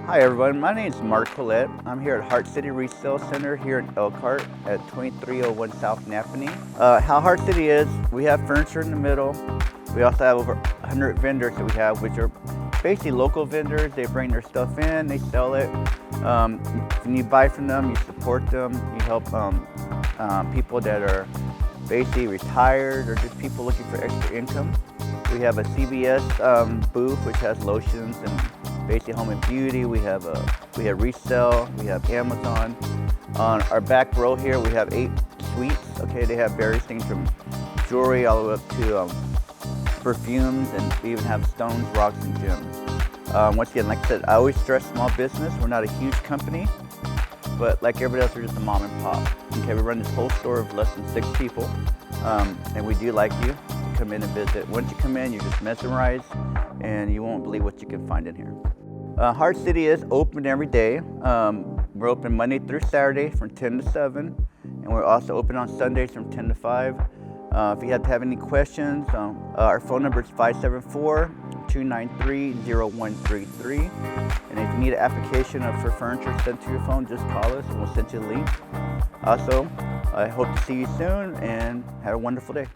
Hi everyone, my name is Mark Collette. I'm here at Hart City Resale Center here in Elkhart at 2301 South Napanee. How Hart City is, we have furniture in the middle. We also have over 100 vendors that we have, which are basically local vendors. They bring their stuff in, they sell it. When you buy from them, you support them, you help people that are basically retired or just people looking for extra income. We have a CVS booth which has lotions and basically home and beauty. We have resale, we have Amazon. On our back row here we have 8 suites. Okay, they have various things from jewelry all the way up to perfumes, and we even have stones, rocks, and gems. Once again, like I said, I always stress small business. We're not a huge company, but like everybody else, we're just a mom and pop. Okay, we run this whole store of less than 6 people, and we do like you to come in and visit. Once you come in, you're just mesmerized, and you won't believe what you can find in here. Hart City is open every day. We're open Monday through Saturday from 10 to 7, and we're also open on Sundays from 10 to 5. If you have any questions, our phone number is 574-293-0133. And if you need an application for furniture sent to your phone, just call us and we'll send you a link. Also, I hope to see you soon and have a wonderful day.